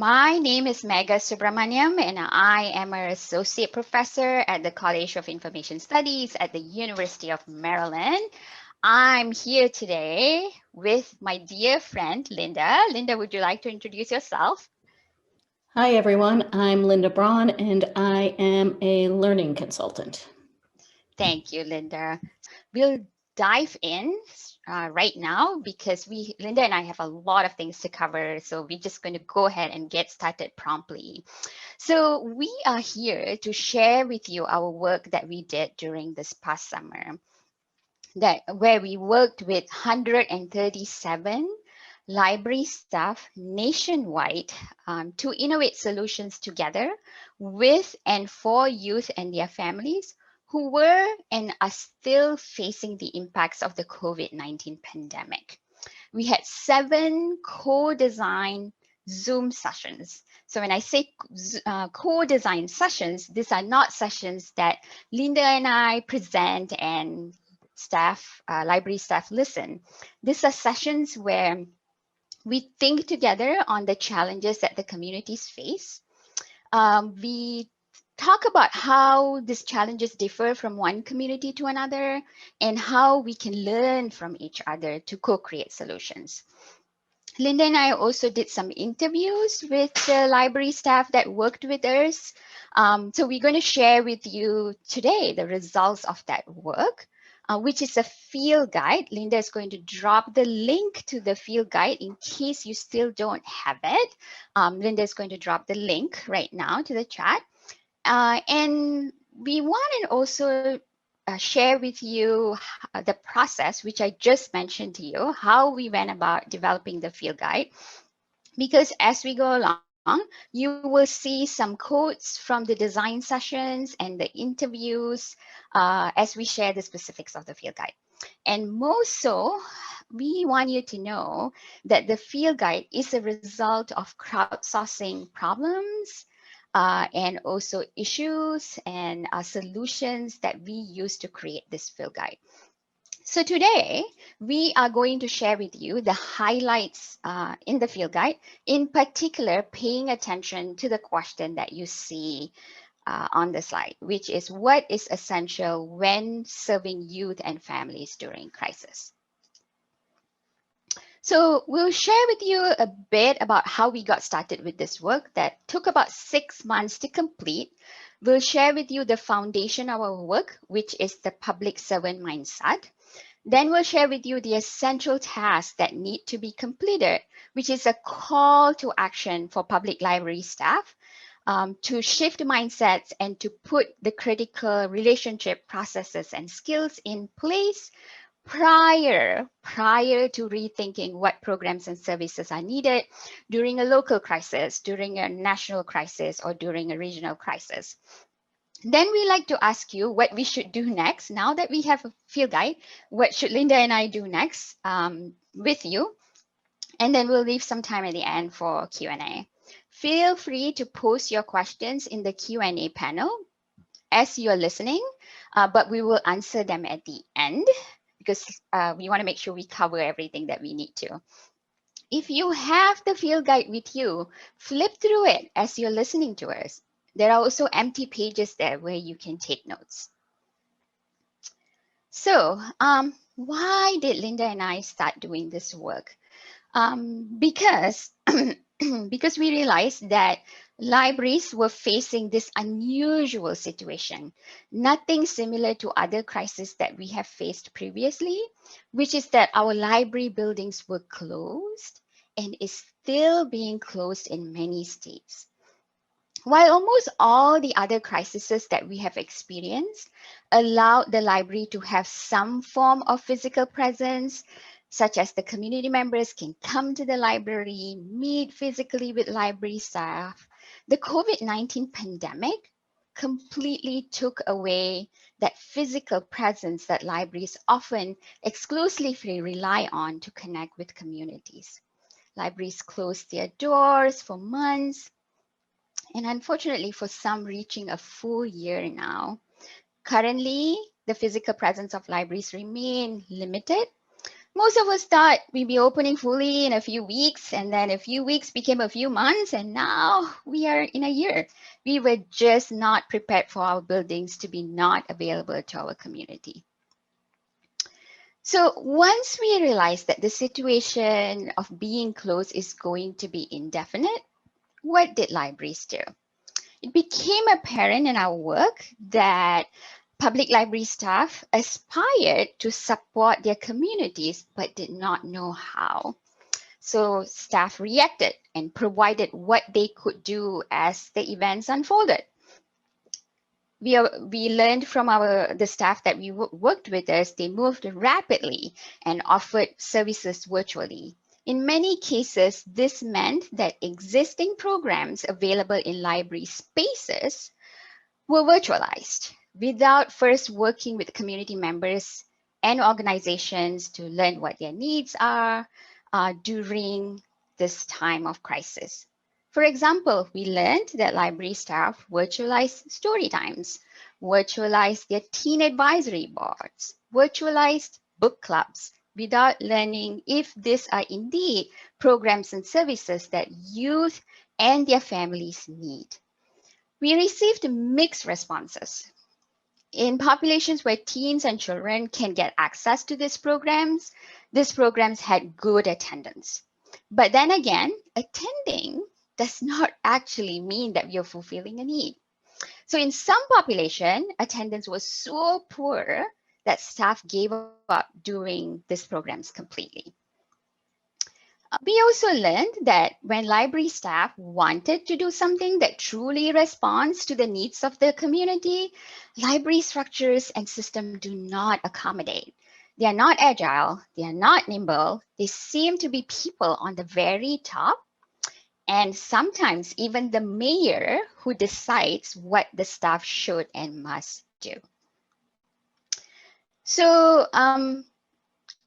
My name is Megha Subramaniam, and I am an associate professor at the College of Information Studies at the University of Maryland. I'm here today with my dear friend, Linda. Linda, would you like to introduce yourself? Hi, everyone. I'm Linda Braun, and I am a learning consultant. Thank you, Linda. We'll dive in right now because Linda and I have a lot of things to cover. So we're just going to go ahead and get started promptly. So we are here to share with you our work that we did during this past summer, where we worked with 137 library staff nationwide to innovate solutions together with and for youth and their families who were and are still facing the impacts of the COVID-19 pandemic. We had 7 co-designed Zoom sessions. So when I say co-design sessions, these are not sessions that Linda and I present and library staff listen. These are sessions where we think together on the challenges that the communities face. We talk about how these challenges differ from one community to another and how we can learn from each other to co-create solutions. Linda and I also did some interviews with the library staff that worked with us. So we're going to share with you today the results of that work, which is a field guide. Linda is going to drop the link to the field guide in case you still don't have it. Linda is going to drop the link right now to the chat. And we want to also share with you the process, which I just mentioned to you, how we went about developing the field guide. Because as we go along, you will see some quotes from the design sessions and the interviews as we share the specifics of the field guide. And most so, we want you to know that the field guide is a result of crowdsourcing problems and also issues and solutions that we use to create this field guide. So today, we are going to share with you the highlights in the field guide, in particular, paying attention to the question that you see on the slide, which is what is essential when serving youth and families during crisis. So we'll share with you a bit about how we got started with this work that took about 6 months to complete. We'll share with you the foundation of our work, which is the public servant mindset. Then we'll share with you the essential tasks that need to be completed, which is a call to action for public library staff to shift mindsets and to put the critical relationship processes and skills in place prior to rethinking what programs and services are needed during a local crisis, during a national crisis, or during a regional crisis. Then we like to ask you what we should do next. Now that we have a field guide, what should Linda and I do next with you? And then we'll leave some time at the end for Q&A. Feel free to post your questions in the Q&A panel as you're listening, but we will answer them at the end because we want to make sure we cover everything that we need to. If you have the field guide with you, flip through it as you're listening to us. There are also empty pages there where you can take notes. So why did Linda and I start doing this work? Because because we realized that libraries were facing this unusual situation, nothing similar to other crises that we have faced previously, which is that our library buildings were closed and is still being closed in many states. While almost all the other crises that we have experienced allowed the library to have some form of physical presence, such as the community members can come to the library, meet physically with library staff, the COVID-19 pandemic completely took away that physical presence that libraries often exclusively rely on to connect with communities. Libraries closed their doors for months, and unfortunately for some reaching a full year now. Currently, the physical presence of libraries remain limited, Most of us thought we'd be opening fully in a few weeks, and then a few weeks became a few months, and now we are in a year. We were just not prepared for our buildings to be not available to our community. So once we realized that the situation of being closed is going to be indefinite, what did libraries do? It became apparent in our work that public library staff aspired to support their communities but did not know how. So staff reacted and provided what they could do as the events unfolded. We learned from the staff that we worked with us, they moved rapidly and offered services virtually. In many cases, this meant that existing programs available in library spaces were virtualized without first working with community members and organizations to learn what their needs are during this time of crisis. For example, we learned that library staff virtualized story times, virtualized their teen advisory boards, virtualized book clubs without learning if these are indeed programs and services that youth and their families need. We received mixed responses. In populations where teens and children can get access to these programs had good attendance. But then again, attending does not actually mean that you're fulfilling a need. So in some population, attendance was so poor that staff gave up doing these programs completely. We also learned that when library staff wanted to do something that truly responds to the needs of the community, library structures and systems do not accommodate. They are not agile, they are not nimble, they seem to be people on the very top, and sometimes even the mayor who decides what the staff should and must do. So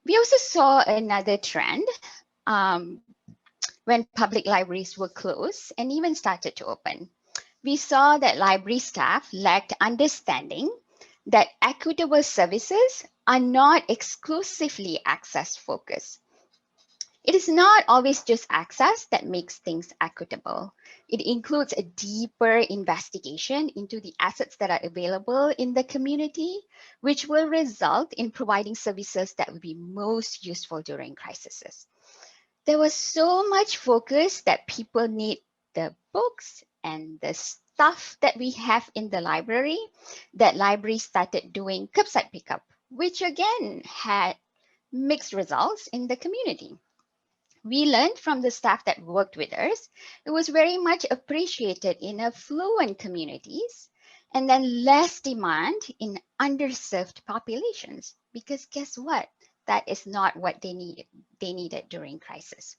we also saw another trend when public libraries were closed and even started to open. We saw that library staff lacked understanding that equitable services are not exclusively access focused. It is not always just access that makes things equitable. It includes a deeper investigation into the assets that are available in the community, which will result in providing services that will be most useful during crises. There was so much focus that people need the books and the stuff that we have in the library that libraries started doing curbside pickup, which again had mixed results in the community. We learned from the staff that worked with us, it was very much appreciated in affluent communities and then less demand in underserved populations, because guess what? That is not what they needed during crisis.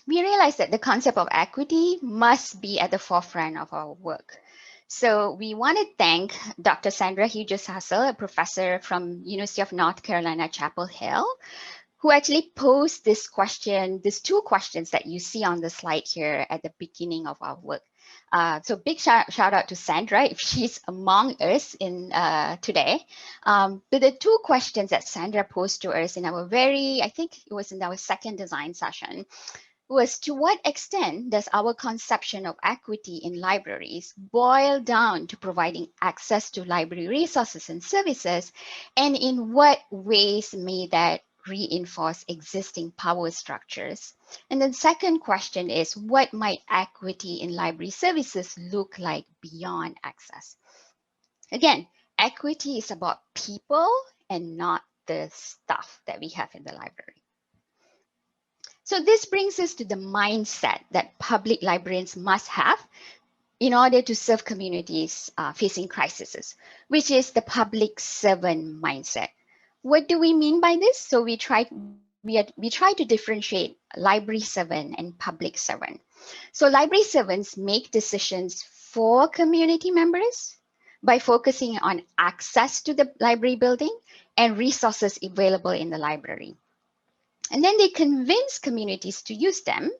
We realized that the concept of equity must be at the forefront of our work. So we want to thank Dr. Sandra Hughes-Hassel, a professor from University of North Carolina, Chapel Hill, who actually posed this question, these two questions that you see on the slide here at the beginning of our work. So big shout out to Sandra if she's among us in today. But the two questions that Sandra posed to us in our I think it was in our second design session, was to what extent does our conception of equity in libraries boil down to providing access to library resources and services, and in what ways may that reinforce existing power structures? And then second question is, what might equity in library services look like beyond access? Again, equity is about people and not the stuff that we have in the library. So this brings us to the mindset that public librarians must have in order to serve communities facing crises, which is the public servant mindset. What do we mean by this? So we try to differentiate library servant and public servant. So library servants make decisions for community members by focusing on access to the library building and resources available in the library. And then they convince communities to use them.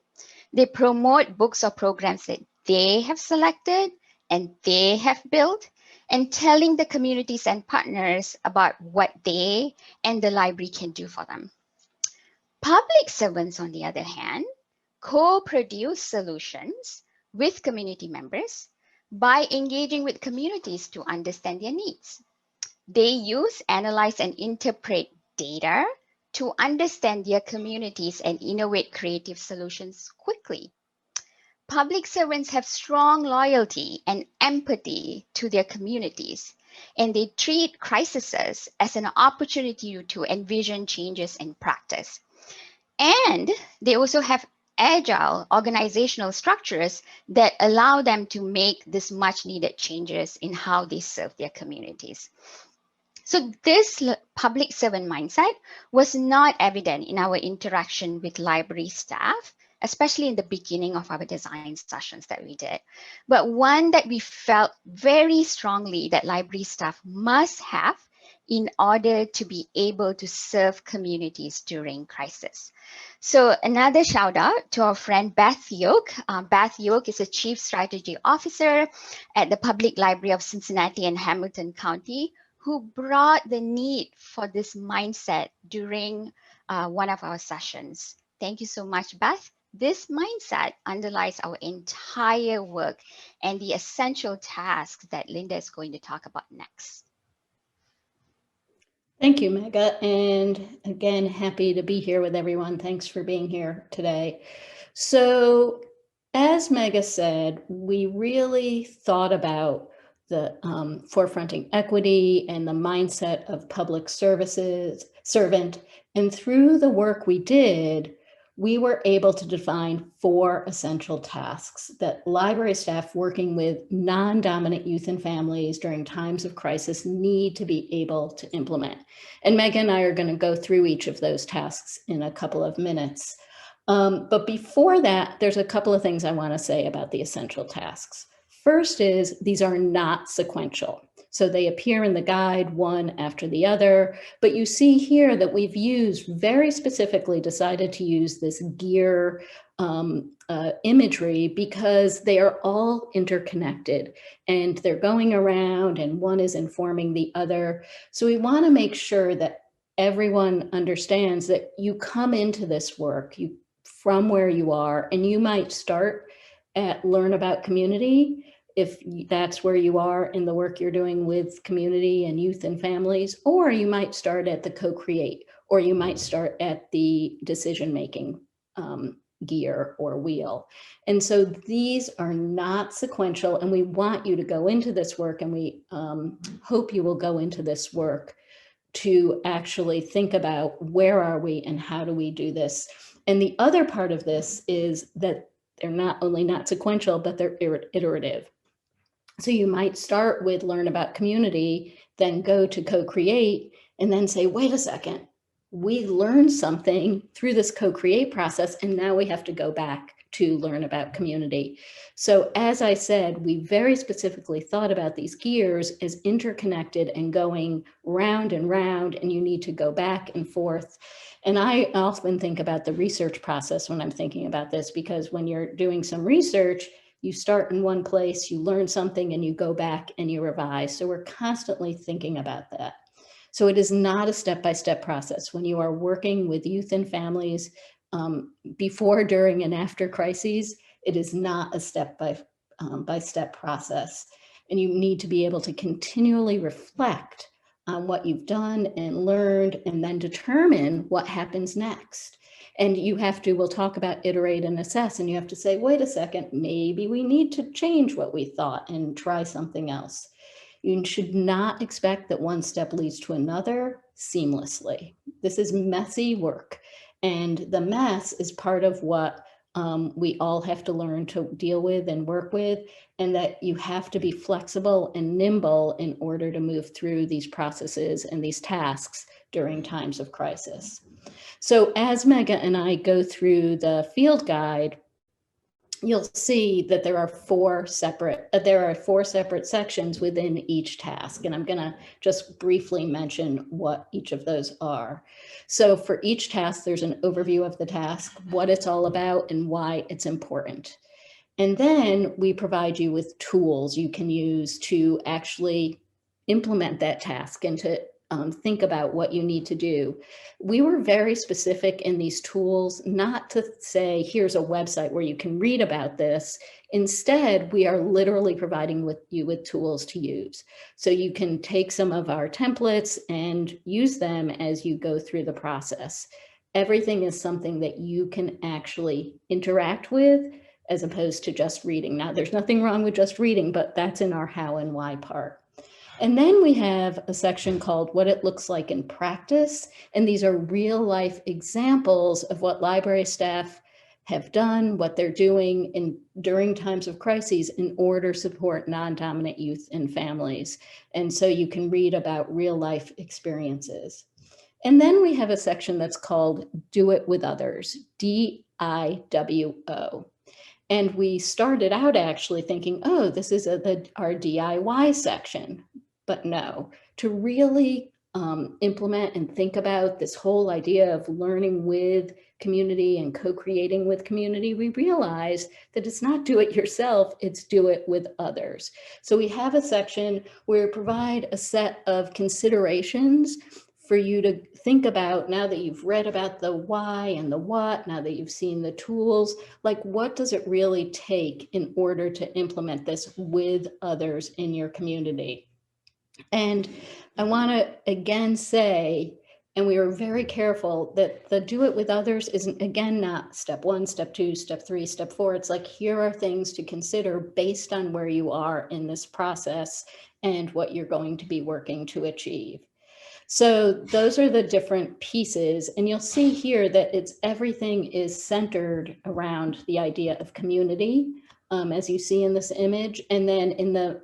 They promote books or programs that they have selected and they have built, and telling the communities and partners about what they and the library can do for them. Public servants, on the other hand, co-produce solutions with community members by engaging with communities to understand their needs. They use, analyze, and interpret data to understand their communities and innovate creative solutions quickly. Public servants have strong loyalty and empathy to their communities, and they treat crises as an opportunity to envision changes in practice. And they also have agile organizational structures that allow them to make this much needed changes in how they serve their communities. So this public servant mindset was not evident in our interaction with library staff, especially in the beginning of our design sessions that we did, but one that we felt very strongly that library staff must have in order to be able to serve communities during crisis. So another shout out to our friend Beth Yoke. Beth Yoke is a Chief Strategy Officer at the Public Library of Cincinnati and Hamilton County, who brought the need for this mindset during one of our sessions. Thank you so much, Beth. This mindset underlies our entire work and the essential tasks that Linda is going to talk about next. Thank you, Megha. And again, happy to be here with everyone. Thanks for being here today. So as Megha said, we really thought about the forefronting equity and the mindset of public services servant. And through the work we did, we were able to define 4 essential tasks that library staff working with non-dominant youth and families during times of crisis need to be able to implement. And Megha and I are going to go through each of those tasks in a couple of minutes. But before that, there's a couple of things I want to say about the essential tasks. First is these are not sequential. So they appear in the guide one after the other, but you see here that we've used very specifically decided to use this gear imagery because they are all interconnected and they're going around and one is informing the other. So we want to make sure that everyone understands that you come into this work from where you are, and you might start at Learn About Community, if that's where you are in the work you're doing with community and youth and families, or you might start at the co-create, or you might start at the decision-making gear or wheel. And so these are not sequential, and we want you to go into this work, and we hope you will go into this work to actually think about where are we and how do we do this. And the other part of this is that they're not only not sequential, but they're iterative. So you might start with Learn About Community, then go to co-create, and then say, wait a second, we learned something through this co-create process, and now we have to go back to Learn About Community. So as I said, we very specifically thought about these gears as interconnected and going round and round, and you need to go back and forth. And I often think about the research process when I'm thinking about this, because when you're doing some research, you start in one place, you learn something, and you go back and you revise. So we're constantly thinking about that. So it is not a step-by-step process. When you are working with youth and families before, during, and after crises, it is not a step-by-step process. And you need to be able to continually reflect on what you've done and learned, and then determine what happens next. And you have to, we'll talk about iterate and assess, and you have to say, wait a second, maybe we need to change what we thought and try something else. You should not expect that one step leads to another seamlessly. This is messy work, and the mess is part of what we all have to learn to deal with and work with, and that you have to be flexible and nimble in order to move through these processes and these tasks during times of crisis. So as Megha and I go through the field guide, you'll see that there are four separate sections within each task. And I'm going to just briefly mention what each of those are. So for each task, there's an overview of the task, what it's all about, and why it's important. And then we provide you with tools you can use to actually implement that task and to think about what you need to do. We were very specific in these tools, not to say, here's a website where you can read about this. Instead, we are literally providing you with tools to use. So you can take some of our templates and use them as you go through the process. Everything is something that you can actually interact with as opposed to just reading. Now, there's nothing wrong with just reading, but that's in our how and why part. And then we have a section called What It Looks Like in Practice. And these are real life examples of what library staff have done, what they're doing during times of crises in order to support non-dominant youth and families. And so you can read about real life experiences. And then we have a section that's called Do It With Others, DIWO. And we started out actually thinking, oh, this is our DIY section. But no, to really implement and think about this whole idea of learning with community and co-creating with community, we realized that it's not do it yourself, it's do it with others. So we have a section where we provide a set of considerations for you to think about now that you've read about the why and the what, now that you've seen the tools, like what does it really take in order to implement this with others in your community? And I want to again say, and we were very careful that the do it with others isn't, again, not step 1, step 2, step 3, step 4. It's like, here are things to consider based on where you are in this process and what you're going to be working to achieve. So those are the different pieces. And you'll see here that everything is centered around the idea of community, as you see in this image. And then in the,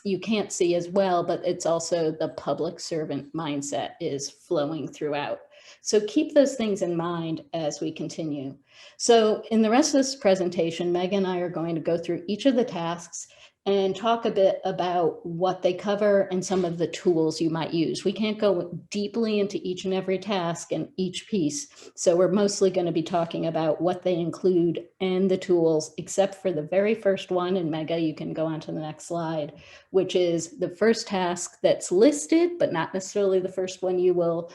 you can't see as well, but it's also the public servant mindset is flowing throughout. So keep those things in mind as we continue. So in the rest of this presentation, Meg and I are going to go through each of the tasks and talk a bit about what they cover and some of the tools you might use. We can't go deeply into each and every task and each piece. So we're mostly going to be talking about what they include and the tools, except for the very first one. And Mega, you can go on to the next slide, which is the first task that's listed, but not necessarily the first one you will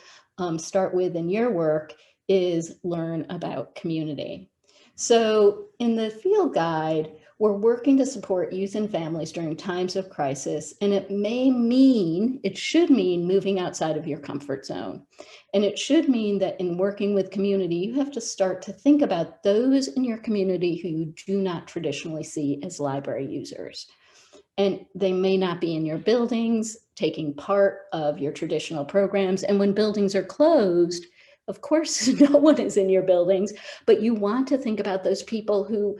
start with in your work, is learn about community. So in the field guide, we're working to support youth and families during times of crisis, and it should mean moving outside of your comfort zone. And it should mean that in working with community, you have to start to think about those in your community who you do not traditionally see as library users. And they may not be in your buildings, taking part of your traditional programs. And when buildings are closed, of course, no one is in your buildings, but you want to think about those people who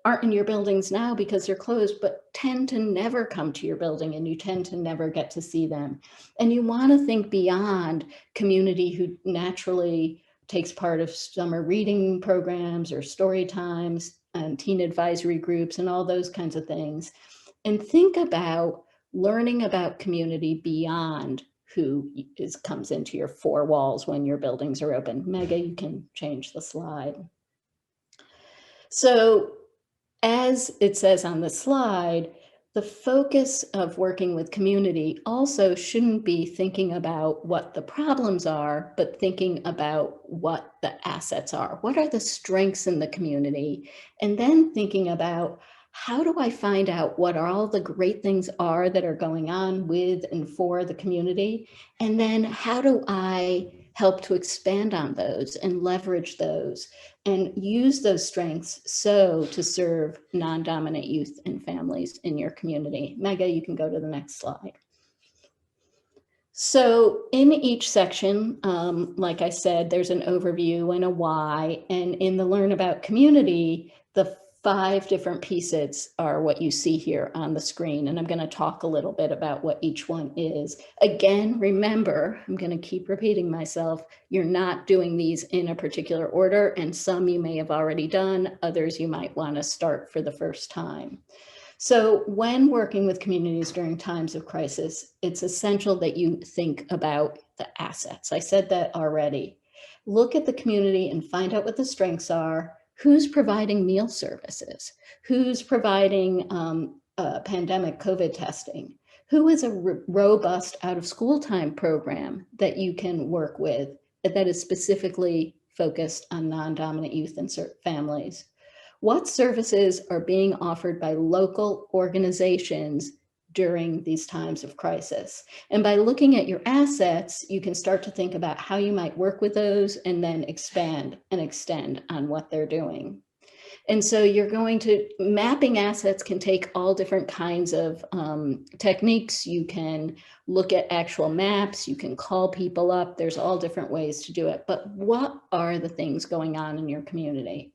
aren't in your buildings now because they're closed, but tend to never come to your building and you tend to never get to see them. And you want to think beyond community who naturally takes part of summer reading programs or story times and teen advisory groups and all those kinds of things. And think about learning about community beyond who comes into your 4 walls when your buildings are open. Mega, you can change the slide. So as it says on the slide, the focus of working with community also shouldn't be thinking about what the problems are, but thinking about what the assets are. What are the strengths in the community? And then thinking about, how do I find out what all the great things are that are going on with and for the community? And then how do I help to expand on those and leverage those and use those strengths to serve non-dominant youth and families in your community? Mega, you can go to the next slide. So in each section, like I said, there's an overview and a why, and in the Learn About Community, the 5 different pieces are what you see here on the screen. And I'm going to talk a little bit about what each one is. Again, remember, I'm going to keep repeating myself, you're not doing these in a particular order, and some you may have already done, others you might want to start for the first time. So when working with communities during times of crisis, it's essential that you think about the assets. I said that already. Look at the community and find out what the strengths are. Who's providing meal services? Who's providing pandemic COVID testing? Who is a robust out-of-school time program that you can work with that is specifically focused on non-dominant youth and families? What services are being offered by local organizations during these times of crisis? And by looking at your assets, you can start to think about how you might work with those and then expand and extend on what they're doing. And so you're going to, mapping assets can take all different kinds of techniques. You can look at actual maps, you can call people up, there's all different ways to do it. But what are the things going on in your community?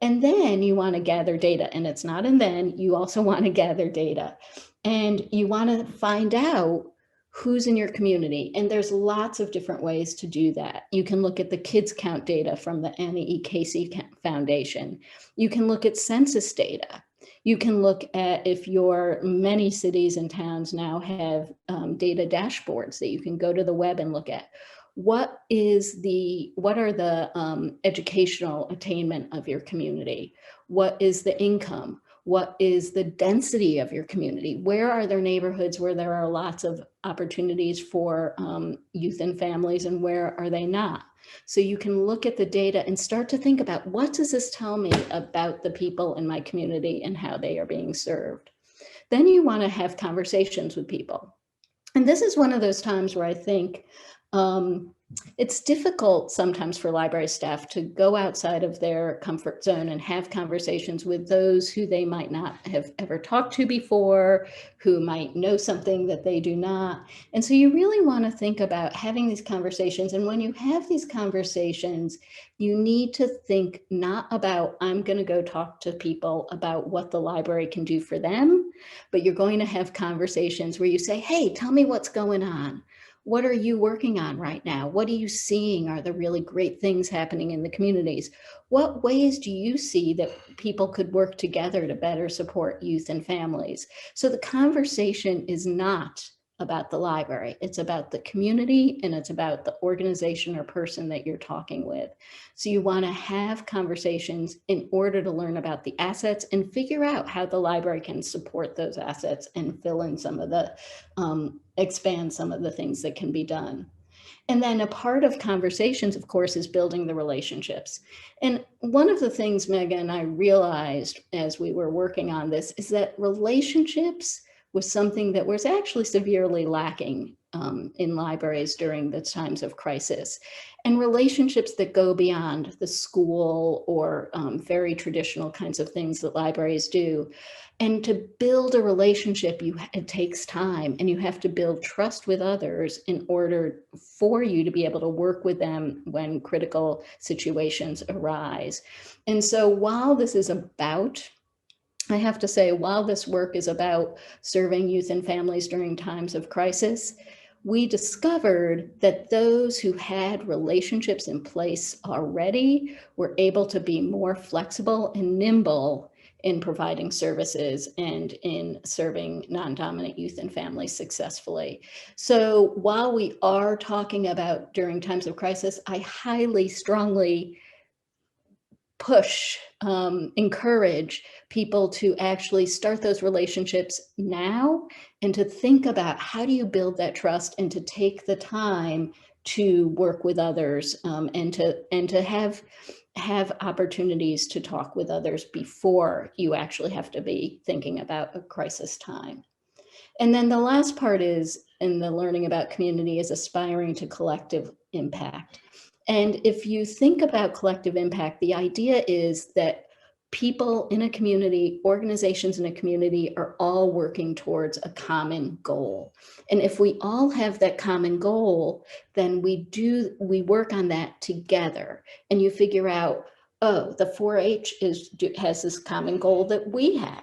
And then you want to gather data, and it's not and then, you also want to gather data. And you want to find out who's in your community. And there's lots of different ways to do that. You can look at the kids count data from the Annie E. Casey Foundation. You can look at census data. You can look at, if many cities and towns now have data dashboards that you can go to the web and look at. What are the educational attainment of your community? What is the income? What is the density of your community? Where are there neighborhoods where there are lots of opportunities for youth and families, and where are they not? So you can look at the data and start to think about, what does this tell me about the people in my community and how they are being served? Then you want to have conversations with people. And this is one of those times where I think it's difficult sometimes for library staff to go outside of their comfort zone and have conversations with those who they might not have ever talked to before, who might know something that they do not. And so you really want to think about having these conversations. And when you have these conversations, you need to think not about, I'm going to go talk to people about what the library can do for them, but you're going to have conversations where you say, hey, tell me what's going on. What are you working on right now? What are you seeing are the really great things happening in the communities? What ways do you see that people could work together to better support youth and families? So the conversation is not about the library. It's about the community, and it's about the organization or person that you're talking with. So you want to have conversations in order to learn about the assets and figure out how the library can support those assets and fill in some of the, expand some of the things that can be done. And then a part of conversations, of course, is building the relationships. And one of the things Megha and I realized as we were working on this is that relationships was something that was actually severely lacking in libraries during the times of crisis. And relationships that go beyond the school or very traditional kinds of things that libraries do. And to build a relationship, it takes time, and you have to build trust with others in order for you to be able to work with them when critical situations arise. And so while this is about, I have to say, while this work is about serving youth and families during times of crisis, we discovered that those who had relationships in place already were able to be more flexible and nimble in providing services and in serving non-dominant youth and families successfully. So while we are talking about during times of crisis, I highly, strongly push, encourage people to actually start those relationships now, and to think about how do you build that trust, and to take the time to work with others, and to have opportunities to talk with others before you actually have to be thinking about a crisis time. And then the last part is, in the learning about community, is aspiring to collective impact. And if you think about collective impact, the idea is that people in a community, organizations in a community, are all working towards a common goal. And if we all have that common goal, then we work on that together. And you figure out, oh, the 4-H has this common goal that we have.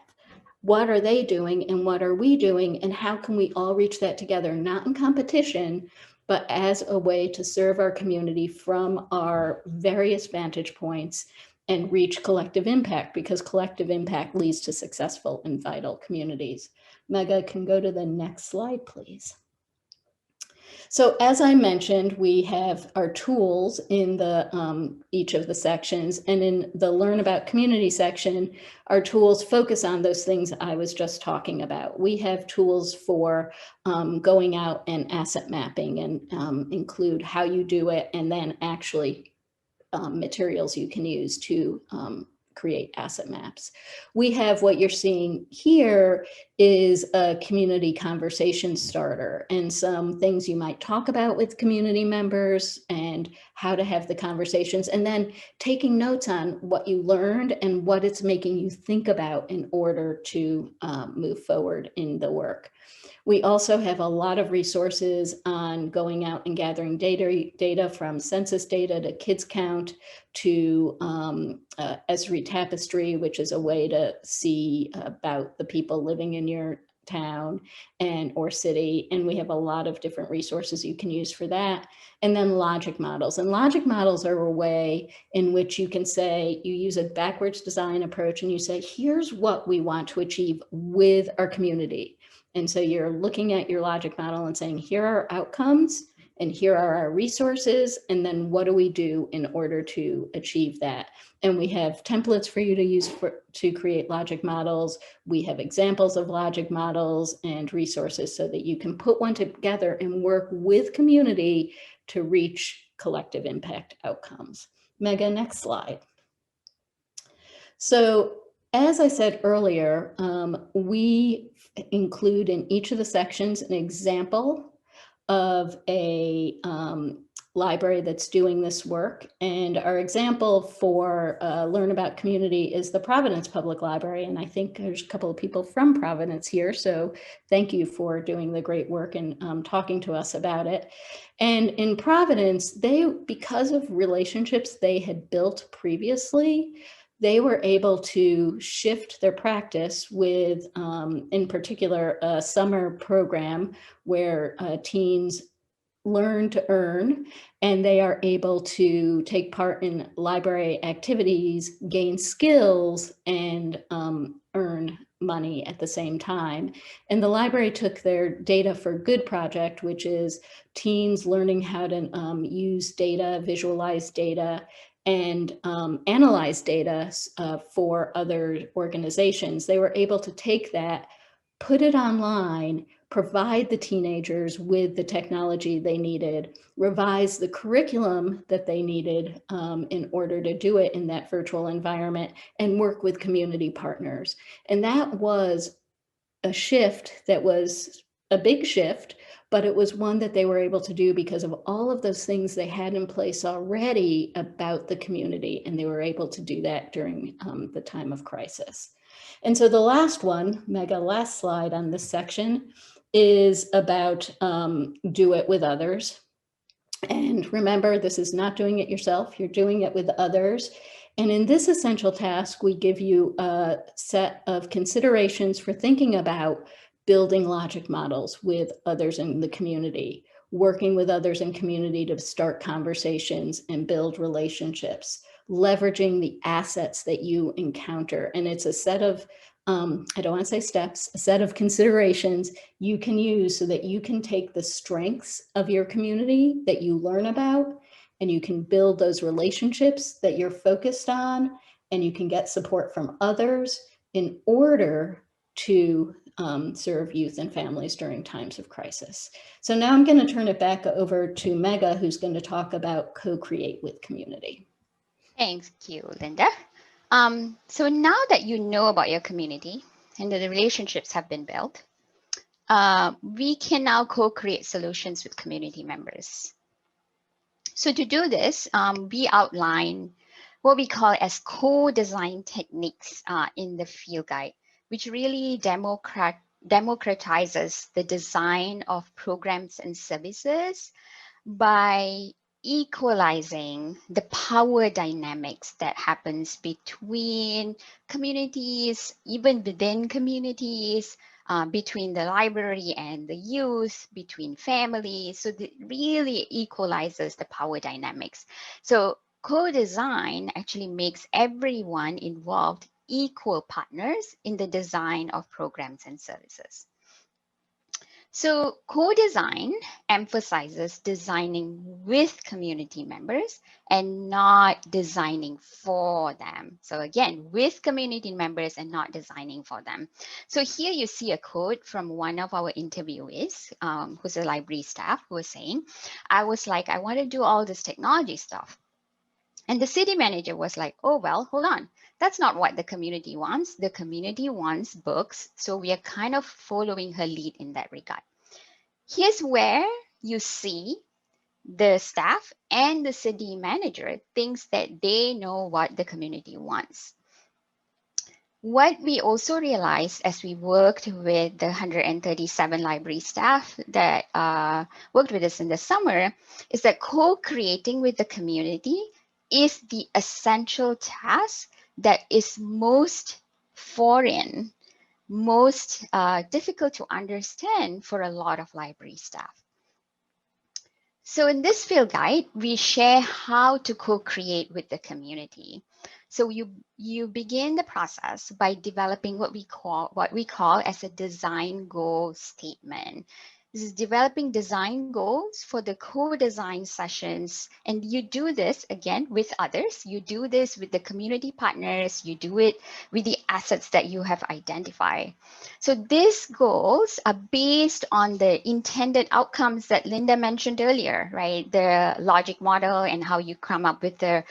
What are they doing and what are we doing, and how can we all reach that together, not in competition, but as a way to serve our community from our various vantage points and reach collective impact, because collective impact leads to successful and vital communities. Megha can go to the next slide, please. So as I mentioned, we have our tools in the each of the sections, and in the Learn About Community section, our tools focus on those things I was just talking about. We have tools for going out and asset mapping, and include how you do it, and then actually materials you can use to create asset maps. We have what you're seeing here is a community conversation starter and some things you might talk about with community members and how to have the conversations, and then taking notes on what you learned and what it's making you think about in order to move forward in the work. We also have a lot of resources on going out and gathering data from census data to kids count to Esri Tapestry, which is a way to see about the people living in your town and or city. And we have a lot of different resources you can use for that. And then logic models. And logic models are a way in which you can say, you use a backwards design approach and you say, here's what we want to achieve with our community. And so you're looking at your logic model and saying, here are outcomes and here are our resources. And then what do we do in order to achieve that? And we have templates for you to use to create logic models. We have examples of logic models and resources so that you can put one together and work with community to reach collective impact outcomes. Mega, next slide. So as I said earlier, we include in each of the sections an example of a library that's doing this work. And our example for Learn About Community is the Providence Public Library. And I think there's a couple of people from Providence here. So thank you for doing the great work and talking to us about it. And in Providence, because of relationships they had built previously, they were able to shift their practice with, in particular, a summer program where teens learn to earn, and they are able to take part in library activities, gain skills, and earn money at the same time. And the library took their Data for Good project, which is teens learning how to use data, visualize data, and analyze data for other organizations. They were able to take that, put it online, provide the teenagers with the technology they needed, revise the curriculum that they needed in order to do it in that virtual environment, and work with community partners. And that was a shift that was a big shift, but it was one that they were able to do because of all of those things they had in place already about the community, and they were able to do that during the time of crisis. And so the last one, Mega, last slide on this section, is about do it with others. And remember, this is not doing it yourself, you're doing it with others. And in this essential task, we give you a set of considerations for thinking about building logic models with others in the community, working with others in community to start conversations and build relationships, leveraging the assets that you encounter. And it's a set of, I don't want to say steps, a set of considerations you can use so that you can take the strengths of your community that you learn about, and you can build those relationships that you're focused on, and you can get support from others in order to serve youth and families during times of crisis. So now I'm going to turn it back over to Mega, who's going to talk about co-create with community. Thank you, Linda. So now that you know about your community and that the relationships have been built, we can now co-create solutions with community members. So to do this, we outline what we call as co-design techniques in the field guide, which really democratizes the design of programs and services by equalizing the power dynamics that happens between communities, even within communities, between the library and the youth, between families. So it really equalizes the power dynamics. So co-design actually makes everyone involved equal partners in the design of programs and services. So co-design emphasizes designing with community members and not designing for them. So again, with community members and not designing for them. So here you see a quote from one of our interviewees, who's a library staff, who was saying, I was like, I want to do all this technology stuff. And the city manager was like, oh, well, hold on. That's not what the community wants. The community wants books. So we are kind of following her lead in that regard. Here's where you see the staff and the city manager thinks that they know what the community wants. What we also realized as we worked with the 137 library staff that worked with us in the summer is that co-creating with the community is the essential task that is most foreign, most difficult to understand for a lot of library staff. So in this field guide, we share how to co-create with the community. So you begin the process by developing what we call as a design goal statement. This is developing design goals for the co-design sessions. And you do this again with others. You do this with the community partners. You do it with the assets that you have identified. So these goals are based on the intended outcomes that Linda mentioned earlier, right? The logic model and how you come up with the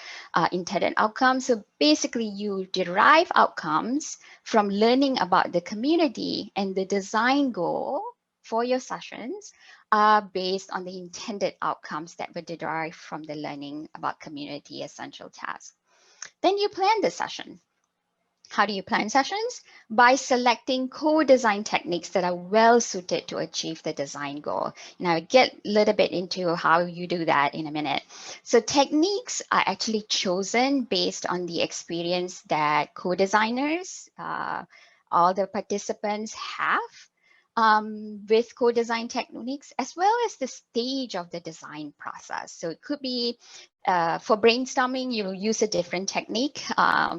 intended outcomes. So basically you derive outcomes from learning about the community, and the design goal for your sessions are based on the intended outcomes that were derived from the learning about community essential tasks. Then you plan the session. How do you plan sessions? By selecting co-design techniques that are well suited to achieve the design goal. And I'll get a little bit into how you do that in a minute. So techniques are actually chosen based on the experience that co-designers, all the participants have with co-design techniques, as well as the stage of the design process. So it could be for brainstorming, you'll use a different technique.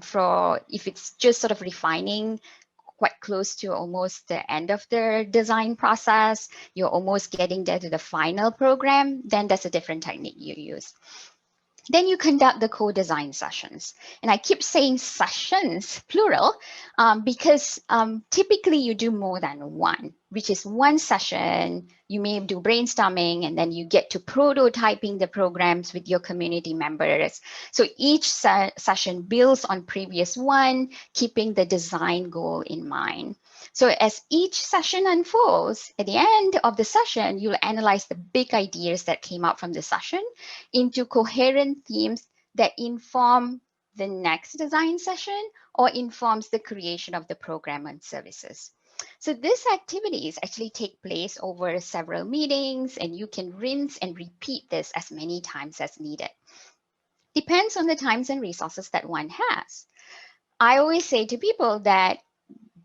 For if it's just sort of refining, quite close to almost the end of the design process, you're almost getting there to the final program, then that's a different technique you use. Then you conduct the co-design sessions. And I keep saying sessions, plural, because typically you do more than one, which is one session. You may do brainstorming, and then you get to prototyping the programs with your community members. So each session builds on previous one, keeping the design goal in mind. So as each session unfolds, at the end of the session, you'll analyze the big ideas that came out from the session into coherent themes that inform the next design session or informs the creation of the program and services. So these activities actually take place over several meetings, and you can rinse and repeat this as many times as needed. Depends on the times and resources that one has. I always say to people that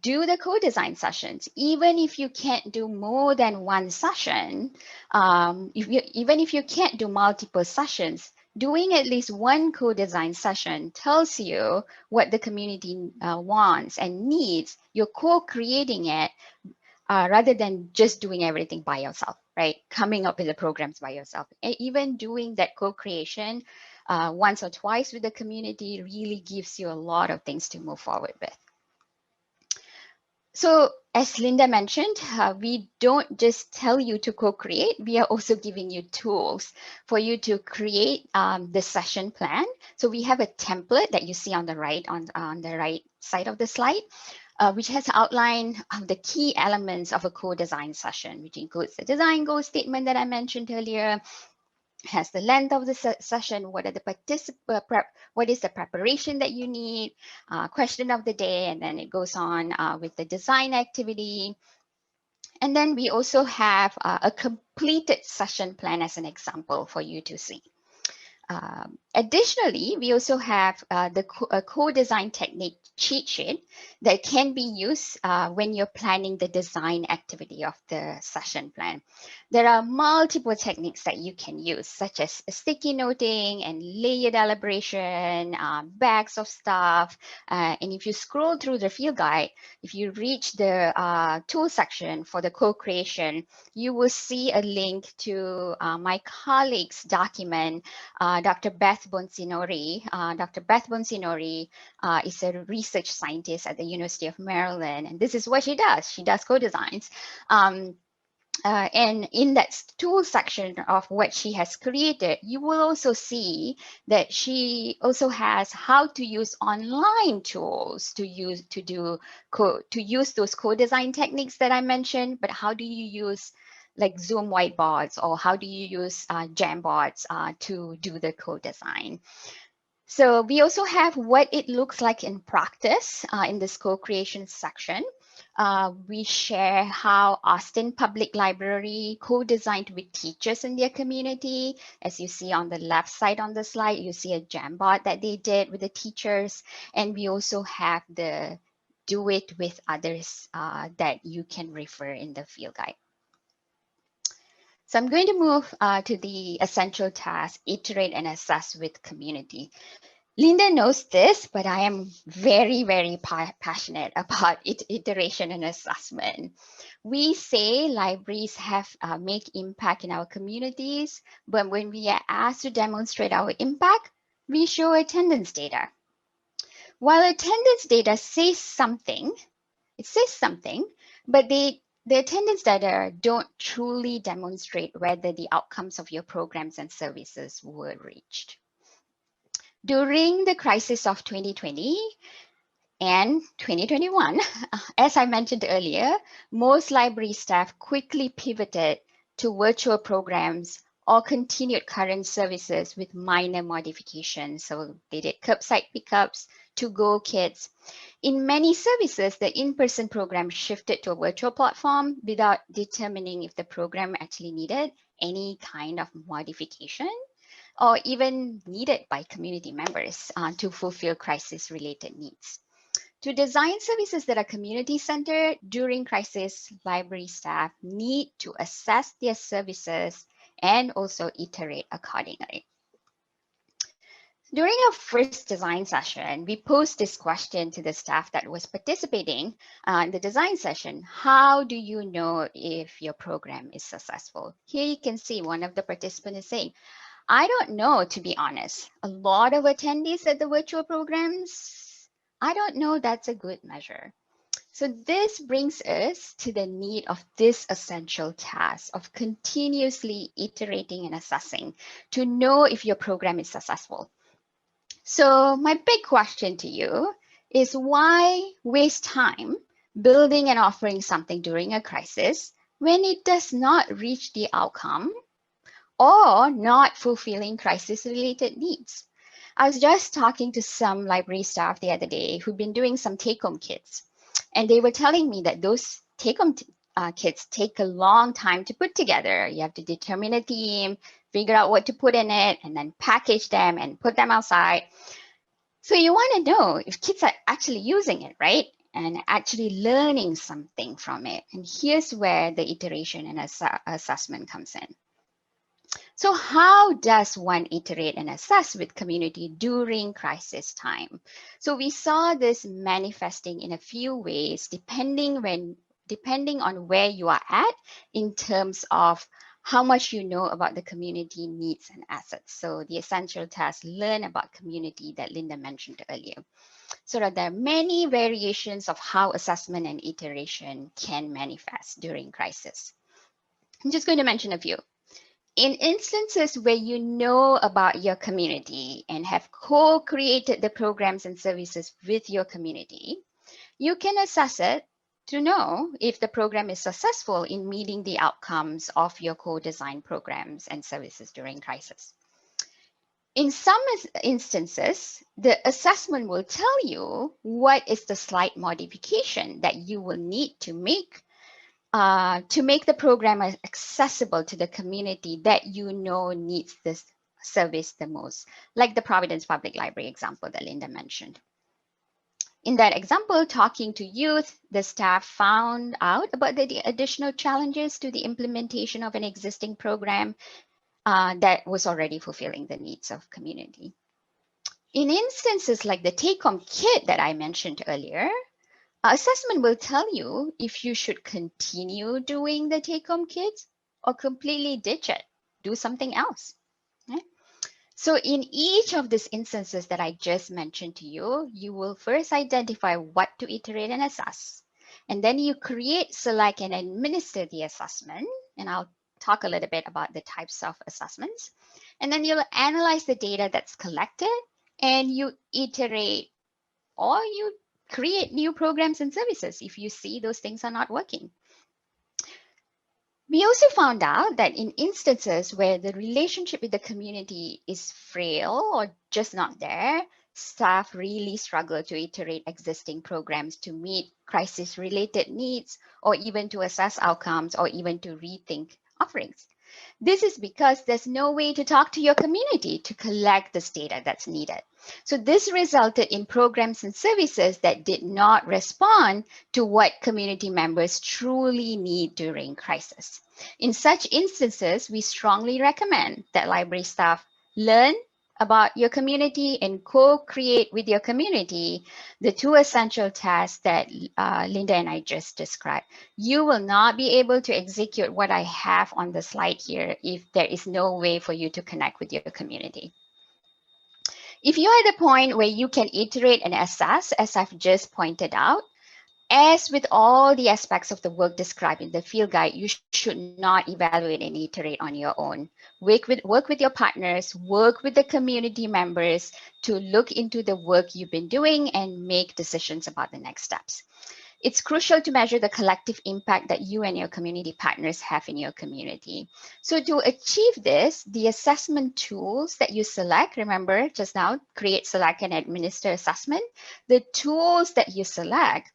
do the co-design sessions, even if you can't do more than one session, even if you can't do multiple sessions, doing at least one co-design session tells you what the community wants and needs. You're co-creating it rather than just doing everything by yourself, right? Coming up with the programs by yourself. And even doing that co-creation once or twice with the community really gives you a lot of things to move forward with. So as Linda mentioned, we don't just tell you to co-create, we are also giving you tools for you to create the session plan. So we have a template that you see on the right, on the right side of the slide, which has outlined the key elements of a co-design session, which includes the design goal statement that I mentioned earlier, has the length of the session, what are the what is the preparation that you need, question of the day, and then it goes on with the design activity. And then we also have a completed session plan as an example for you to see. Additionally, we also have the co-design technique cheat sheet that can be used when you're planning the design activity of the session plan. There are multiple techniques that you can use, such as sticky noting and layered elaboration, bags of stuff. And if you scroll through the field guide, if you reach the tool section for the co-creation, you will see a link to my colleague's document, Dr. Beth Bonsinori. Dr. Beth Bonsinori is a research scientist at the University of Maryland, and this is what she does. She does co-designs. And in that tool section of what she has created, you will also see that she also has how to use online tools to use those co-design techniques that I mentioned. But how do you use like Zoom whiteboards, or how do you use Jamboards to do the co-design? So we also have what it looks like in practice in this co-creation section. We share how Austin Public Library co-designed with teachers in their community. As you see on the left side on the slide, you see a Jamboard that they did with the teachers. And we also have the do it with others that you can refer in the field guide. So I'm going to move to the essential task, iterate and assess with community. Linda knows this, but I am very, very passionate about iteration and assessment. We say libraries have make impact in our communities, but when we are asked to demonstrate our impact, we show attendance data. While attendance data says something, but the attendance data don't truly demonstrate whether the outcomes of your programs and services were reached. During the crisis of 2020 and 2021, as I mentioned earlier, most library staff quickly pivoted to virtual programs or continued current services with minor modifications. So they did curbside pickups, to-go kits. In many services, the in-person program shifted to a virtual platform without determining if the program actually needed any kind of modification or even needed by community members to fulfill crisis-related needs. To design services that are community-centered during crisis, library staff need to assess their services and also iterate accordingly. During our first design session, we posed this question to the staff that was participating in the design session. How do you know if your program is successful? Here you can see one of the participants is saying, I don't know, to be honest. A lot of attendees at the virtual programs, I don't know that's a good measure. So this brings us to the need of this essential task of continuously iterating and assessing to know if your program is successful. So my big question to you is, why waste time building and offering something during a crisis when it does not reach the outcome or not fulfilling crisis-related needs? I was just talking to some library staff the other day who've been doing some take-home kits, and they were telling me that those take-home kits take a long time to put together. You have to determine a theme, figure out what to put in it, and then package them and put them outside. So you want to know if kids are actually using it, right? And actually learning something from it. And here's where the iteration and assessment comes in. So how does one iterate and assess with community during crisis time? So we saw this manifesting in a few ways, depending on where you are at in terms of how much you know about the community needs and assets. So the essential task, learn about community, that Linda mentioned earlier. So there are many variations of how assessment and iteration can manifest during crisis. I'm just going to mention a few. In instances where you know about your community and have co-created the programs and services with your community, you can assess it to know if the program is successful in meeting the outcomes of your co-design programs and services during crisis. In some instances, the assessment will tell you what is the slight modification that you will need to make the program accessible to the community that you know needs this service the most, like the Providence Public Library example that Linda mentioned. In that example, talking to youth, the staff found out about the additional challenges to the implementation of an existing program that was already fulfilling the needs of community. In instances like the take-home kit that I mentioned earlier, assessment will tell you if you should continue doing the take-home kit or completely ditch it, do something else. Okay? So in each of these instances that I just mentioned to you, you will first identify what to iterate and assess. And then you create, select, and administer the assessment. And I'll talk a little bit about the types of assessments. And then you'll analyze the data that's collected and you iterate or you create new programs and services if you see those things are not working. We also found out that in instances where the relationship with the community is frail or just not there, staff really struggle to iterate existing programs to meet crisis-related needs or even to assess outcomes or even to rethink offerings. This is because there's no way to talk to your community to collect this data that's needed. So this resulted in programs and services that did not respond to what community members truly need during crisis. In such instances, we strongly recommend that library staff learn about your community and co-create with your community the two essential tasks that Linda and I just described. You will not be able to execute what I have on the slide here if there is no way for you to connect with your community. If you're at the point where you can iterate and assess, as I've just pointed out, as with all the aspects of the work described in the field guide, you should not evaluate and iterate on your own. Work with your partners, work with the community members to look into the work you've been doing and make decisions about the next steps. It's crucial to measure the collective impact that you and your community partners have in your community. So to achieve this, the assessment tools that you select, remember just now, create, select, and administer assessment, the tools that you select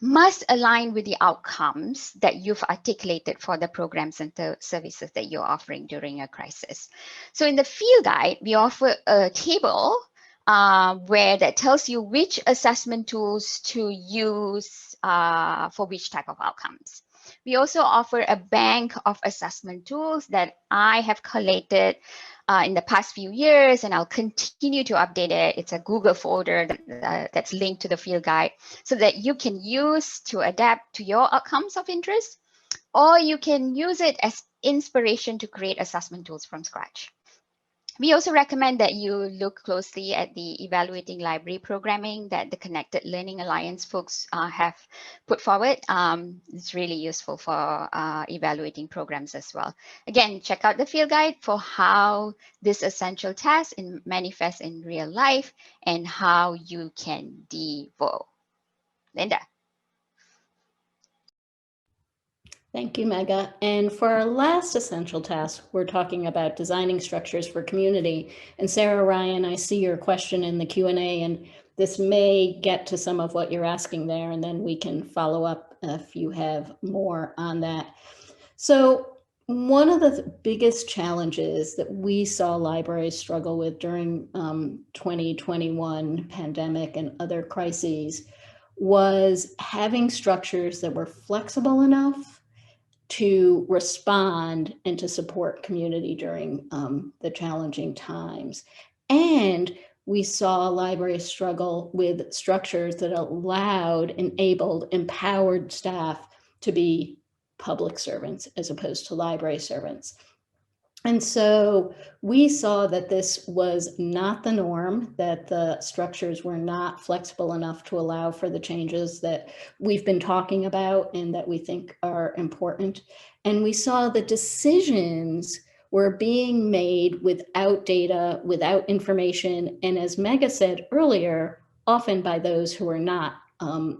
must align with the outcomes that you've articulated for the programs and the services that you're offering during a crisis. So in the field guide, we offer a table where that tells you which assessment tools to use for which type of outcomes. We also offer a bank of assessment tools that I have collated in the past few years, and I'll continue to update it. It's a Google folder that's linked to the field guide so that you can use to adapt to your outcomes of interest, or you can use it as inspiration to create assessment tools from scratch. We also recommend that you look closely at the evaluating library programming that the Connected Learning Alliance folks have put forward. It's really useful for evaluating programs as well. Again, check out the field guide for how this essential task manifests in real life and how you can devo. Linda. Thank you, Megha. And for our last essential task, we're talking about designing structures for community. And Sarah Ryan, I see your question in the Q&A, and this may get to some of what you're asking there, and then we can follow up if you have more on that. So one of the biggest challenges that we saw libraries struggle with during 2021 pandemic and other crises was having structures that were flexible enough to respond and to support community during the challenging times. And we saw libraries struggle with structures that allowed, enabled, empowered staff to be public servants as opposed to library servants. And so we saw that this was not the norm, that the structures were not flexible enough to allow for the changes that we've been talking about and that we think are important. And we saw that decisions were being made without data, without information, and as Megha said earlier, often by those who are not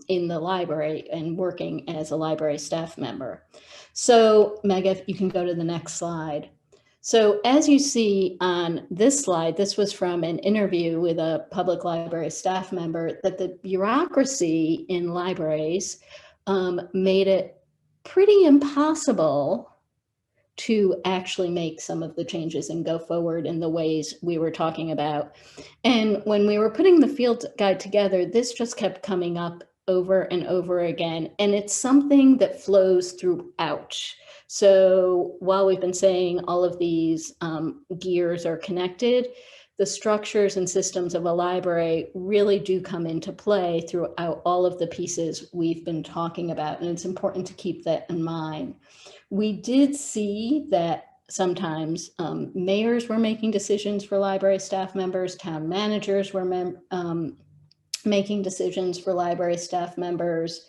in the library and working as a library staff member. So Megha, if you can go to the next slide. So as you see on this slide, this was from an interview with a public library staff member, that the bureaucracy in libraries made it pretty impossible to actually make some of the changes and go forward in the ways we were talking about. And when we were putting the field guide together, this just kept coming up over and over again. And it's something that flows throughout. So while we've been saying all of these gears are connected, the structures and systems of a library really do come into play throughout all of the pieces we've been talking about. And it's important to keep that in mind. We did see that sometimes mayors were making decisions for library staff members, town managers were making decisions for library staff members.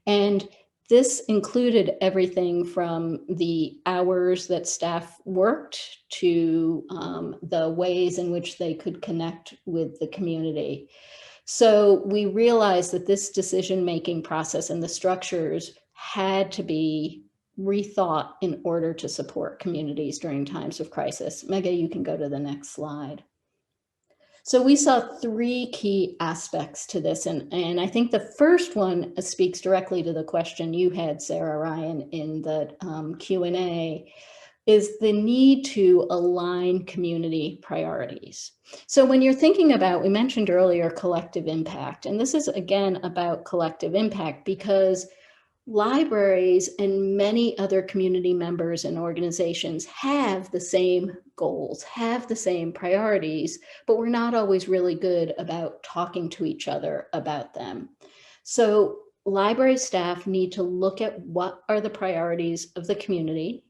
And this included everything from the hours that staff worked to the ways in which they could connect with the community. So we realized that this decision-making process and the structures had to be rethought in order to support communities during times of crisis. Mega, you can go to the next slide. So we saw three key aspects to this, and I think the first one speaks directly to the question you had, Sarah Ryan, in the Q&A, is the need to align community priorities. So when you're thinking about, we mentioned earlier, collective impact, and this is again about collective impact because libraries and many other community members and organizations have the same goals, have the same priorities, but we're not always really good about talking to each other about them. So library staff need to look at what are the priorities of the community.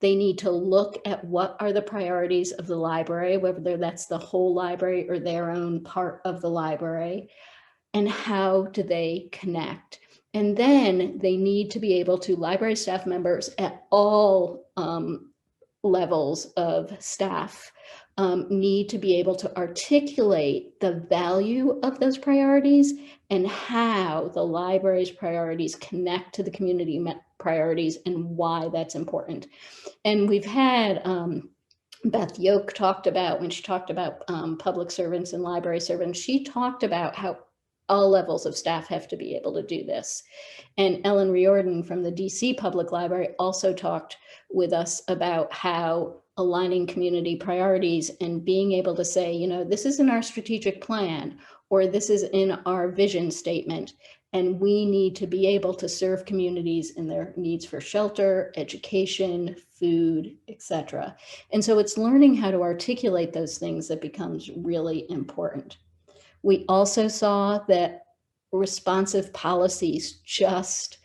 They need to look at what are the priorities of the library, whether that's the whole library or their own part of the library, and how do they connect. And then they need to be able to, library staff members at all levels of staff need to be able to articulate the value of those priorities and how the library's priorities connect to the community priorities and why that's important. And we've had Beth Yoke talked about, when she talked about public servants and library servants, she talked about how all levels of staff have to be able to do this. And Ellen Riordan from the DC Public Library also talked with us about how aligning community priorities and being able to say, you know, this is in our strategic plan, or this is in our vision statement, and we need to be able to serve communities in their needs for shelter, education, food, etc. And so it's learning how to articulate those things that becomes really important. We also saw that responsive policies just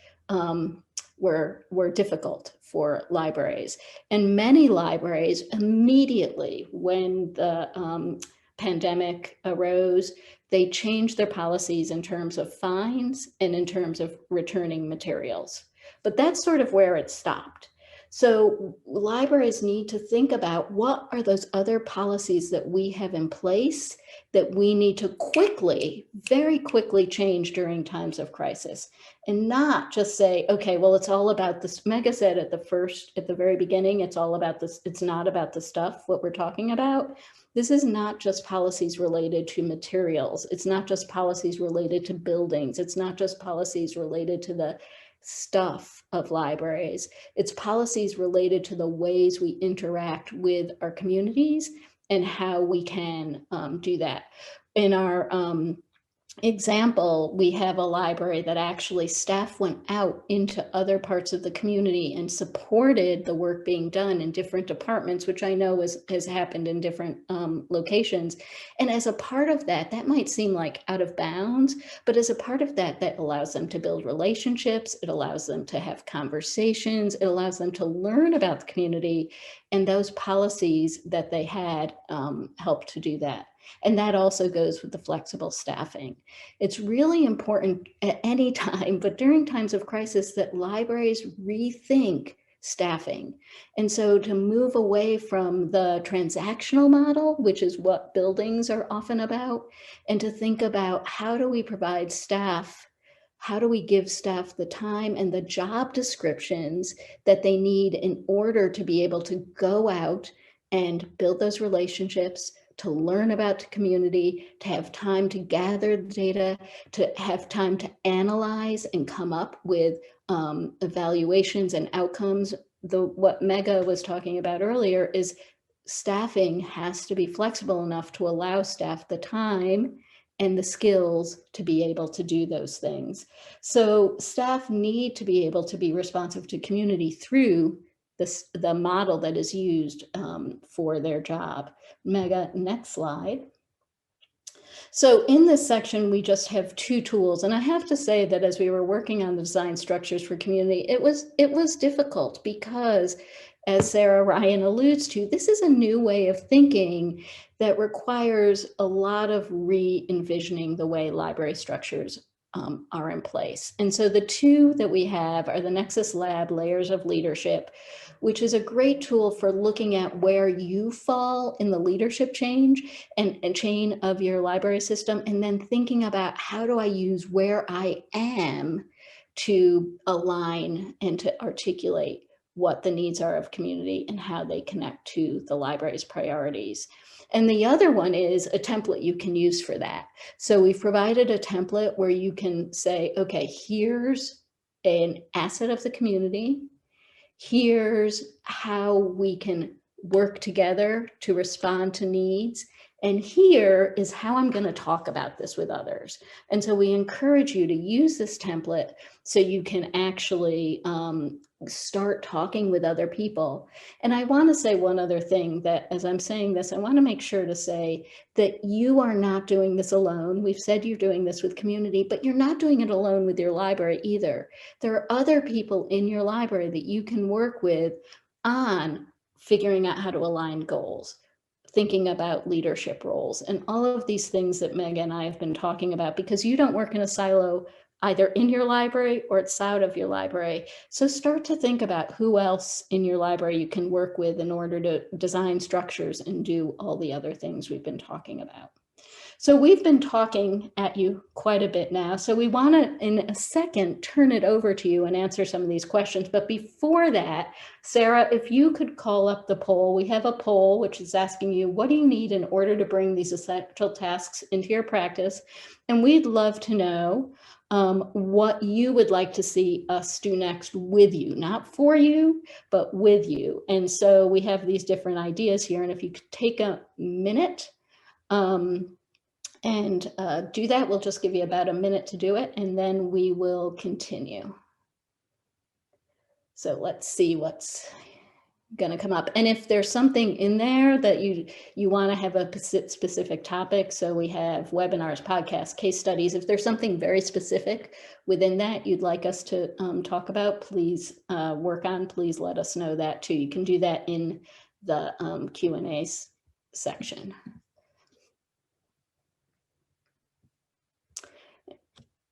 were difficult for libraries. And many libraries immediately, when the pandemic arose, they changed their policies in terms of fines and in terms of returning materials. But that's sort of where it stopped. So libraries need to think about what are those other policies that we have in place that we need to quickly, very quickly change during times of crisis, and not just say, okay, well, it's all about this. Mega said at the very beginning, it's all about this. It's not about the stuff, what we're talking about. This is not just policies related to materials. It's not just policies related to buildings. It's not just policies related to the stuff of libraries. It's policies related to the ways we interact with our communities and how we can do that. In our example, we have a library that actually staff went out into other parts of the community and supported the work being done in different departments, which I know has happened in different locations. And as a part of that, that might seem like out of bounds, but as a part of that, that allows them to build relationships. It allows them to have conversations. It allows them to learn about the community, and those policies that they had helped to do that. And that also goes with the flexible staffing. It's really important at any time, but during times of crisis, that libraries rethink staffing. And so to move away from the transactional model, which is what buildings are often about, and to think about how do we provide staff, how do we give staff the time and the job descriptions that they need in order to be able to go out and build those relationships, to learn about the community, to have time to gather the data, to have time to analyze and come up with evaluations and outcomes what Megha was talking about earlier is staffing has to be flexible enough to allow staff the time and the skills to be able to do those things. So staff need to be able to be responsive to community through the model that is used for their job. Megha, next slide. So in this section, we just have 2 tools. And I have to say that as we were working on the design structures for community, it was difficult because, as Sarah Ryan alludes to, this is a new way of thinking that requires a lot of re-envisioning the way library structures are in place. And so the 2 that we have are the Nexus Lab Layers of Leadership, which is a great tool for looking at where you fall in the leadership change and chain of your library system, and then thinking about how do I use where I am to align and to articulate what the needs are of community and how they connect to the library's priorities. And the other one is a template you can use for that. So we've provided a template where you can say, okay, here's an asset of the community. Here's how we can work together to respond to needs. And here is how I'm going to talk about this with others. And so we encourage you to use this template so you can actually start talking with other people. And I want to say one other thing, that as I'm saying this, I want to make sure to say that you are not doing this alone. We've said you're doing this with community, but you're not doing it alone with your library either. There are other people in your library that you can work with on figuring out how to align goals, thinking about leadership roles, and all of these things that Megha and I have been talking about, because you don't work in a silo either in your library or outside of your library. So start to think about who else in your library you can work with in order to design structures and do all the other things we've been talking about. So we've been talking at you quite a bit now. So we want to, in a second, turn it over to you and answer some of these questions. But before that, Sarah, if you could call up the poll. We have a poll which is asking you, what do you need in order to bring these essential tasks into your practice? And we'd love to know what you would like to see us do next with you, not for you, but with you. And so we have these different ideas here. And if you could take a minute and do that, we'll just give you about a minute to do it, and then we will continue. So let's see what's going to come up. And if there's something in there that you want to have a specific topic, so we have webinars, podcasts, case studies. If there's something very specific within that you'd like us to talk about, please work on, please let us know that too. You can do that in the Q&A section.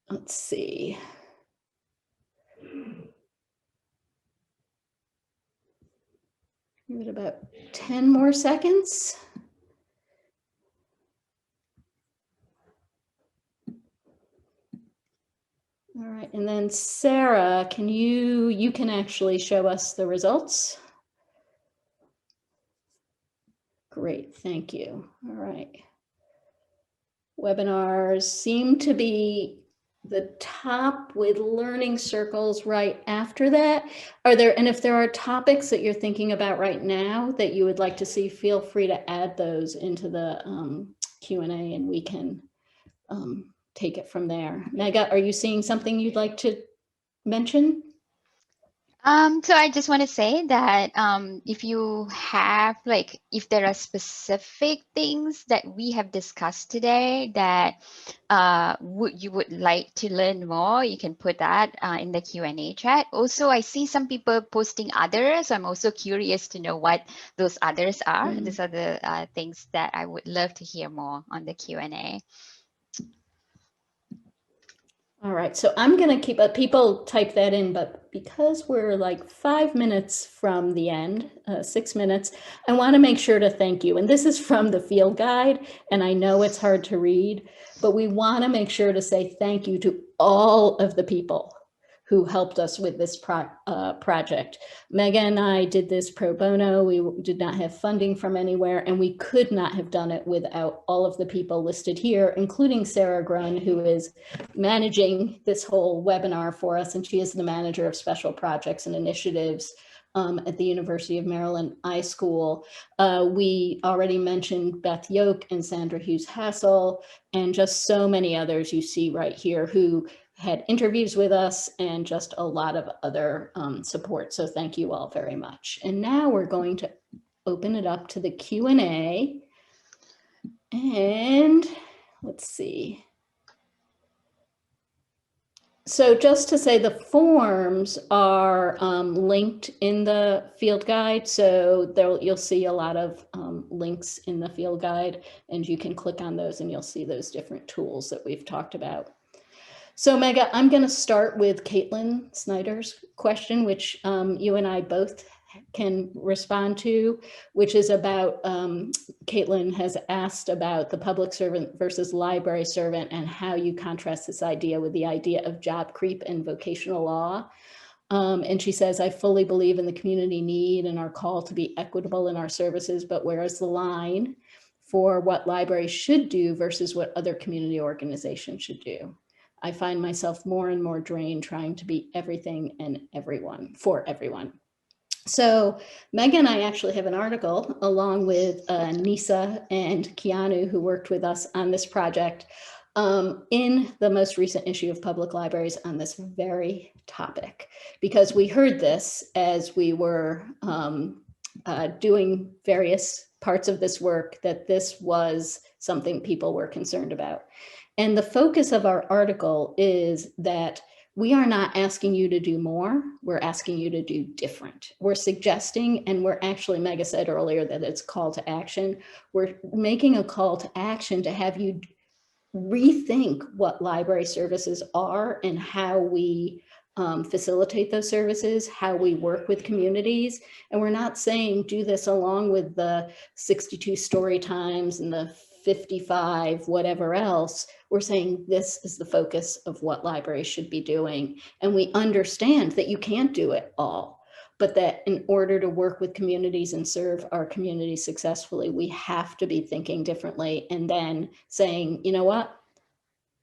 Let's see. Give it about 10 more seconds. All right, and then Sarah, can you can actually show us the results? Great, thank you. All right. Webinars seem to be the top with learning circles right after that. And if there are topics that you're thinking about right now that you would like to see, feel free to add those into the Q&A and we can take it from there. Megha, are you seeing something you'd like to mention? So I just want to say that if you have, if there are specific things that we have discussed today that you would like to learn more, you can put that in the Q&A chat. Also, I see some people posting others. I'm also curious to know what those others are. Mm-hmm. These are the things that I would love to hear more on the Q&A. All right, so I'm going to keep people type that in, but because we're like 5 minutes from the end, 6 minutes, I want to make sure to thank you. And this is from the field guide, and I know it's hard to read, but we want to make sure to say thank you to all of the people who helped us with this project. Megha and I did this pro bono. We did not have funding from anywhere, and we could not have done it without all of the people listed here, including Sarah Grun, who is managing this whole webinar for us, and she is the manager of special projects and initiatives at the University of Maryland iSchool. We already mentioned Beth Yoke and Sandra Hughes Hassel, and just so many others you see right here who had interviews with us and just a lot of other support. So thank you all very much. And now we're going to open it up to the Q&A. And let's see. So just to say, the forms are linked in the field guide. So you'll see a lot of links in the field guide, and you can click on those and you'll see those different tools that we've talked about. So Mega, I'm going to start with Caitlin Snyder's question, which you and I both can respond to, which is about, Caitlin has asked about the public servant versus library servant and how you contrast this idea with the idea of job creep and vocational law. And she says, I fully believe in the community need and our call to be equitable in our services, but where is the line for what libraries should do versus what other community organizations should do? I find myself more and more drained trying to be everything and everyone for everyone. So Megan and I actually have an article along with Nisa and Keanu, who worked with us on this project, in the most recent issue of Public Libraries on this very topic, because we heard this as we were doing various parts of this work, that this was something people were concerned about. And the focus of our article is that we are not asking you to do more, we're asking you to do different. We're suggesting, and we're actually, Mega said earlier that it's call to action. We're making a call to action to have you rethink what library services are and how we facilitate those services, how we work with communities. And we're not saying do this along with the 62 story times and the 55, whatever else. We're saying this is the focus of what libraries should be doing. And we understand that you can't do it all, but that in order to work with communities and serve our communities successfully, we have to be thinking differently and then saying, you know what?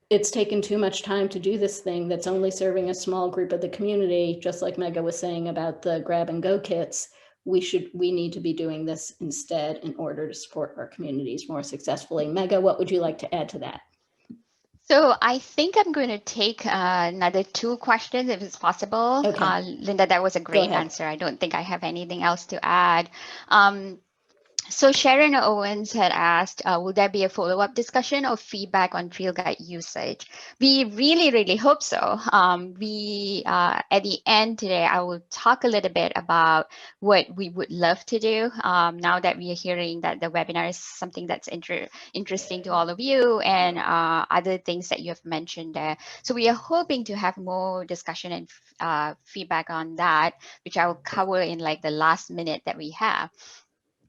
It's taken too much time to do this thing that's only serving a small group of the community, just like Mega was saying about the grab and go kits. We need to be doing this instead in order to support our communities more successfully. Mega, what would you like to add to that? So I think I'm going to take another 2 questions if it's possible. Okay. Linda, that was a great answer. I don't think I have anything else to add. So Sharon Owens had asked, will there be a follow-up discussion or feedback on Field Guide usage? We really, really hope so. At the end today, I will talk a little bit about what we would love to do now that we are hearing that the webinar is something that's interesting to all of you and other things that you have mentioned there. So we are hoping to have more discussion and feedback on that, which I will cover in like the last minute that we have.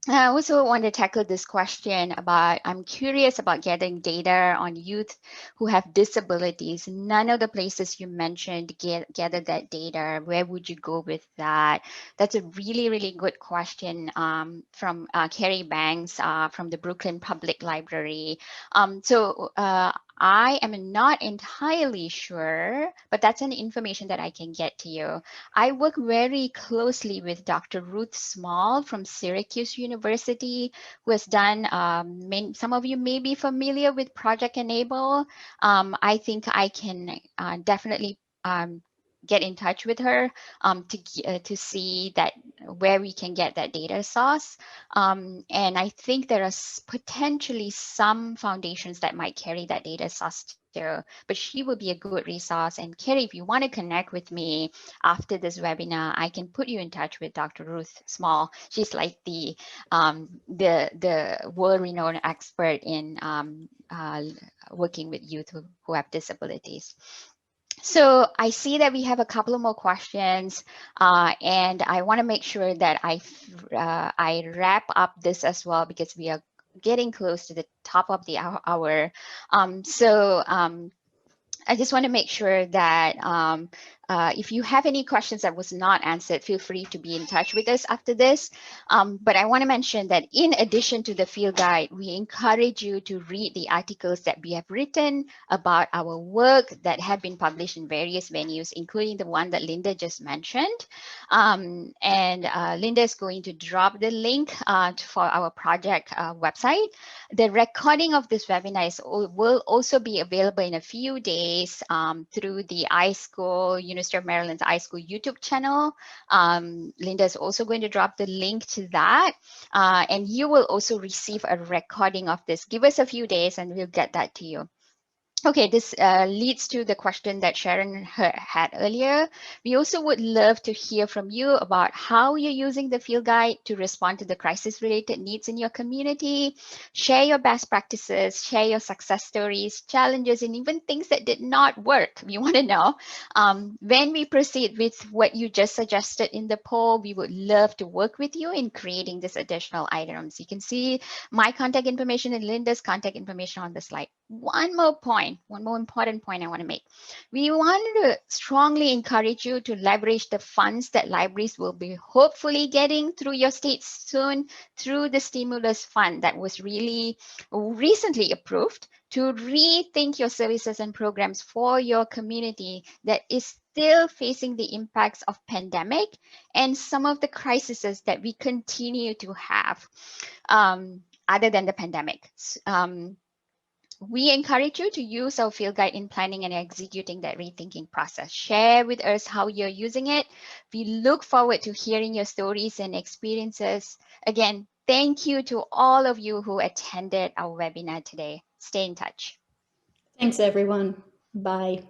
I also want to tackle this question about, I'm curious about gathering data on youth who have disabilities. None of the places you mentioned gather that data. Where would you go with that? That's a really, really good question from Carrie Banks from the Brooklyn Public Library. I am not entirely sure, but that's an information that I can get to you. I work very closely with Dr. Ruth Small from Syracuse University, who has done, some of you may be familiar with Project Enable. I think I can definitely get in touch with her to see that where we can get that data source. And I think there are potentially some foundations that might carry that data source too, but she will be a good resource. And Carrie, if you want to connect with me after this webinar, I can put you in touch with Dr. Ruth Small. She's like the world-renowned expert in working with youth who have disabilities. So I see that we have a couple of more questions, and I want to make sure that I wrap up this as well, because we are getting close to the top of the hour. I just want to make sure that if you have any questions that was not answered, feel free to be in touch with us after this. But I want to mention that in addition to the field guide, we encourage you to read the articles that we have written about our work that have been published in various venues, including the one that Linda just mentioned. Linda is going to drop the link for our project website. The recording of this webinar will also be available in a few days through the iSchool, University of Maryland's iSchool YouTube channel. Linda is also going to drop the link to that. And you will also receive a recording of this. Give us a few days and we'll get that to you. Okay, this leads to the question that Sharon had earlier. We also would love to hear from you about how you're using the field guide to respond to the crisis-related needs in your community. Share your best practices, share your success stories, challenges, and even things that did not work. We want to know. When we proceed with what you just suggested in the poll, we would love to work with you in creating these additional items. You can see my contact information and Linda's contact information on the slide. One more important point I want to make. We want to strongly encourage you to leverage the funds that libraries will be hopefully getting through your state soon through the stimulus fund that was really recently approved to rethink your services and programs for your community that is still facing the impacts of pandemic and some of the crises that we continue to have other than the pandemic. We encourage you to use our field guide in planning and executing that rethinking process. Share with us how you're using it. We look forward to hearing your stories and experiences. Again, thank you to all of you who attended our webinar today. Stay in touch. Thanks, everyone. Bye.